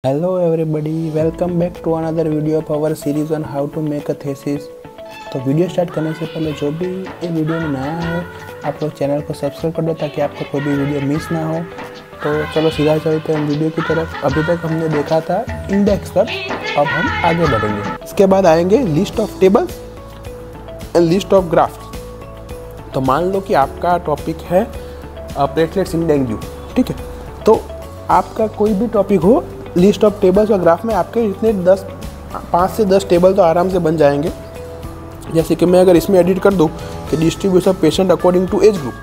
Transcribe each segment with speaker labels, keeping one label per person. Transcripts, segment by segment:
Speaker 1: Hello everybody, welcome back to another video of our series on how to make a thesis। तो video start करने से पहले जो भी ये वीडियो में नया है आप लोग चैनल को सब्सक्राइब कर दो ताकि आपको कोई भी वीडियो मिस ना हो। तो चलो सीधा चलते हैं वीडियो की तरफ। अभी तक हमने देखा था इंडेक्स तक, अब हम आगे बढ़ेंगे। इसके बाद आएंगे list of tables and list of graphs. तो मान लो कि आपका टॉपिक है प्लेटलेट्स इन डेंगू, ठीक है। तो आपका कोई भी टॉपिक हो, लिस्ट ऑफ टेबल्स और ग्राफ में आपके इतने 5 से 10 टेबल तो आराम से बन जाएंगे। जैसे कि मैं अगर इसमें एडिट कर दूं कि distribution of patient according to age group,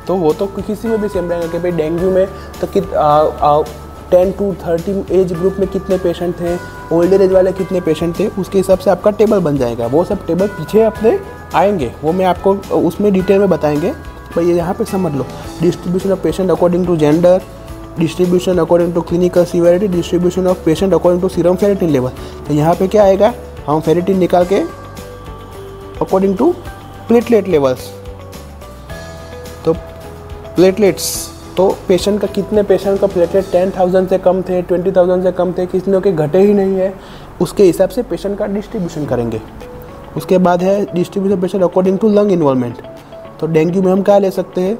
Speaker 1: तो वो तो किसी में भी सेम रहेगा कि भाई डेंगू में तो 10 to 30 एज ग्रुप में कितने पेशेंट थे, ओल्डर एज वाले कितने पेशेंट थे, उसके हिसाब से आपका टेबल बन जाएगा। वो सब टेबल पीछे अपने आएंगे, वो मैं आपको उसमें डिटेल में बताएंगे। भाई ये यहाँ पर समझ लो, distribution of patient according to gender, distribution according to clinical severity, distribution of patient according to serum ferritin level. तो यहाँ पे क्या आएगा, हम फेरेटिन निकाल के अकॉर्डिंग टू प्लेटलेट लेवल्स। तो प्लेटलेट्स, तो पेशेंट का कितने पेशेंट का प्लेटलेट 10,000 से कम थे, 20,000 से कम थे, कितनों के घटे ही नहीं है, उसके हिसाब से पेशेंट का डिस्ट्रीब्यूशन करेंगे। उसके बाद है distribution patient according to lung involvement. तो डेंगू में हम क्या ले सकते हैं,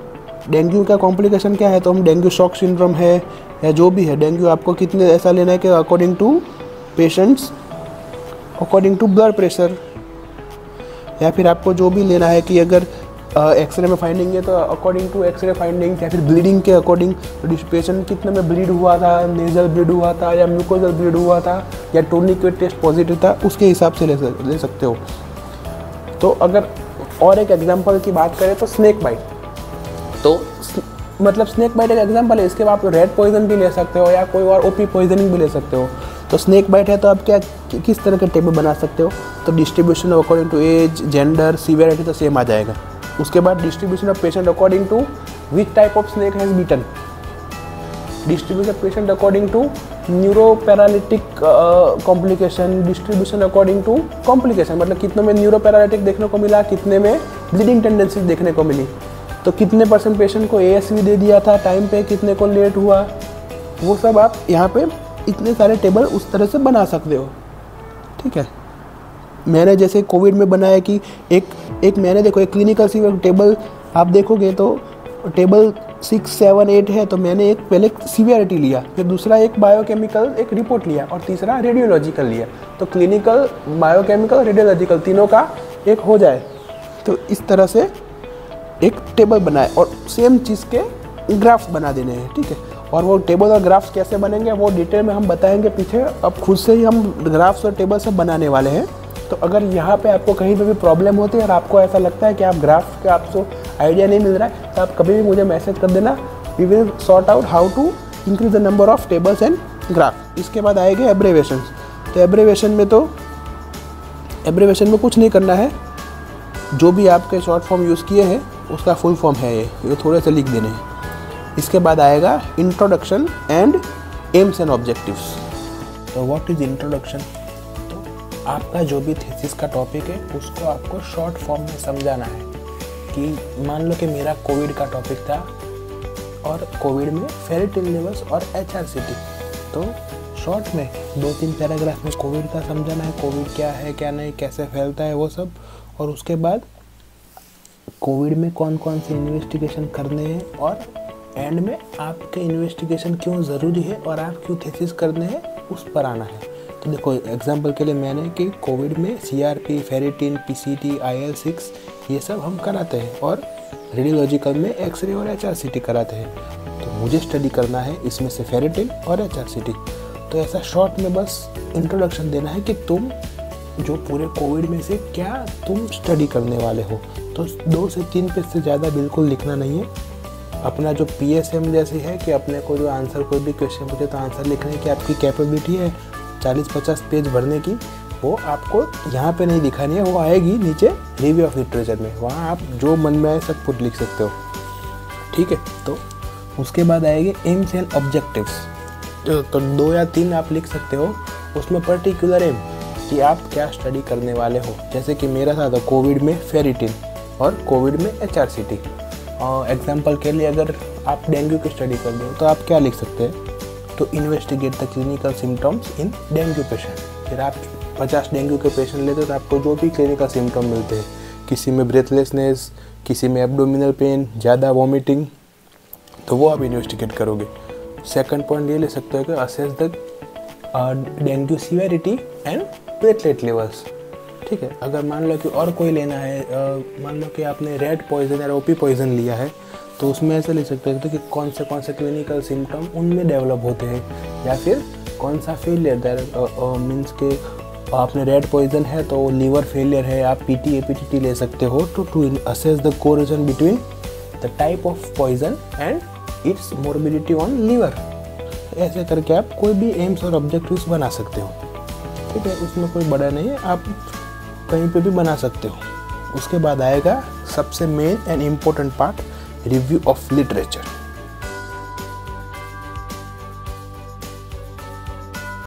Speaker 1: डेंगू का कॉम्प्लिकेशन क्या है, तो हम डेंगू शॉक सिंड्रोम है या जो भी है, डेंगू आपको कितने ऐसा लेना है कि according to patients, according to blood pressure, या फिर आपको जो भी लेना है कि अगर एक्सरे में फाइंडिंग है तो अकॉर्डिंग टू एक्सरे फाइंडिंग, या फिर ब्लीडिंग के अकॉर्डिंग पेशेंट कितने में ब्लीड हुआ था, नेजल ब्लीड हुआ था या म्यूकोजल ब्लीड हुआ था या टूर्निकेट टेस्ट पॉजिटिव था, उसके हिसाब से ले सकते हो। तो अगर और एक एग्जाम्पल की बात करें तो स्नेक बाइट, तो मतलब स्नेक बाइट एक एग्जांपल है। इसके बाद आप रेड पॉइजन भी ले सकते हो या कोई और ओपी पॉइजनिंग भी ले सकते हो। तो स्नेक बाइट है तो आप क्या किस तरह के टेबल बना सकते हो, तो distribution according to age, gender, severity तो सेम आ जाएगा। उसके बाद distribution of patient according to which type of snake has bitten, distribution of patient according to neuroparalytic complication, distribution according to complication, मतलब कितनों में न्यूरोपैरालिटिक देखने को मिला, कितने में ब्लीडिंग टेंडेंसीज देखने को मिली, तो कितने % पेशेंट को ASV दे दिया था टाइम पे, कितने को लेट हुआ, वो सब आप यहाँ पे इतने सारे टेबल उस तरह से बना सकते हो, ठीक है। मैंने जैसे कोविड में बनाया कि एक मैंने देखो एक क्लिनिकल सीवियर टेबल आप देखोगे तो टेबल 6, 7, 8 है। तो मैंने एक पहले सीवियरिटी लिया, फिर दूसरा एक बायोकेमिकल एक रिपोर्ट लिया और तीसरा रेडियोलॉजिकल लिया। तो क्लिनिकल, बायोकेमिकल, रेडियोलॉजिकल तीनों का एक हो जाए, तो इस तरह से एक टेबल बनाए और सेम चीज़ के ग्राफ्स बना देने हैं, ठीक है। और वो टेबल और ग्राफ्स कैसे बनेंगे वो डिटेल में हम बताएंगे पीछे। अब खुद से ही हम ग्राफ्स और टेबल सब बनाने वाले हैं। तो अगर यहाँ पे आपको कहीं पे भी प्रॉब्लम होती है और आपको ऐसा लगता है कि आप ग्राफ का आपको आइडिया नहीं मिल रहा है, तो आप कभी भी मुझे मैसेज कर देना, we will sort out how to increase the number of tables and graph. इसके बाद आएंगे एब्रेवेशंस। तो एब्रेवेशन में कुछ नहीं करना है, जो भी आपके शॉर्ट फॉर्म यूज़ किए हैं उसका फुल फॉर्म है ये थोड़े से लिख देने हैं। इसके बाद आएगा introduction and AIIMS and objectives. तो व्हाट इज इंट्रोडक्शन, तो आपका जो भी थीसिस का टॉपिक है उसको आपको शॉर्ट फॉर्म में समझाना है। कि मान लो कि मेरा कोविड का टॉपिक था और कोविड में फेरेटिन लेवल्स और HRCT, तो शॉर्ट में 2-3 पैराग्राफ में कोविड का समझाना है, कोविड क्या है क्या नहीं, कैसे फैलता है वो सब। और उसके बाद कोविड में कौन कौन से इन्वेस्टिगेशन करने हैं और एंड में आपके इन्वेस्टिगेशन क्यों ज़रूरी है और आप क्यों थीसिस करने हैं उस पर आना है। तो देखो एग्जांपल के लिए मैंने कि कोविड में CRP, फेरेटिन, PCT, IL-6 ये सब हम कराते हैं और रेडियोलॉजिकल में एक्सरे और HRCT कराते हैं। तो मुझे स्टडी करना है इसमें से फेरेटिन और HRCT। तो ऐसा शॉर्ट में बस इंट्रोडक्शन देना है कि तुम जो पूरे कोविड में से क्या तुम स्टडी करने वाले हो। तो 2 से 3 पेज से ज़्यादा बिल्कुल लिखना नहीं है। अपना जो PSM जैसे है कि अपने को जो आंसर, कोई भी क्वेश्चन पूछे तो आंसर लिखने की आपकी कैपेबिलिटी है 40-50 पेज भरने की, वो आपको यहाँ पे नहीं दिखानी है, वो आएगी नीचे रिव्यू ऑफ लिटरेचर में, वहाँ आप जो मन में आए सब कुछ लिख सकते हो, ठीक है। तो उसके बाद आएंगे एम्स एंड ऑब्जेक्टिव्स। तो 2 या 3 आप लिख सकते हो, उसमें पर्टिकुलर एम कि आप क्या स्टडी करने वाले हो। जैसे कि मेरा था कोविड में फेरेटिन और कोविड में HRCT। एग्जाम्पल के लिए अगर आप डेंगू की स्टडी कर रहे हो तो आप क्या लिख सकते हैं, to investigate the clinical symptoms in dengue patient. फिर आप 50 डेंगू के पेशेंट लेते हो तो आपको जो भी क्लिनिकल सिम्टम मिलते हैं, किसी में ब्रेथलेसनेस, किसी में एब्डोमिनल पेन, ज़्यादा वॉमिटिंग, तो वो आप इन्वेस्टिगेट करोगे। सेकंड पॉइंट ये ले सकते हो कि assess the dengue severity and platelet levels. ठीक है, अगर मान लो कि और कोई लेना है, मान लो कि आपने रेड पॉइजन या ओपी पॉइजन लिया है, तो उसमें ऐसे ले सकते हो कि कौन से क्लिनिकल सिम्टम उनमें डेवलप होते हैं, या फिर कौन सा फेलियर मीन्स के आपने रेड पॉइजन है तो लीवर फेलियर है, आप पीटी एपीटीटी ले सकते हो to assess the correlation between the type of poison and its morbidity on liver. ऐसे करके आप कोई भी एम्स और ऑब्जेक्टिव्स बना सकते हो। ठीक है, उसमें कोई बड़ा नहीं है, आप कहीं पे भी बना सकते हो। उसके बाद आएगा सबसे main and important part, review of literature.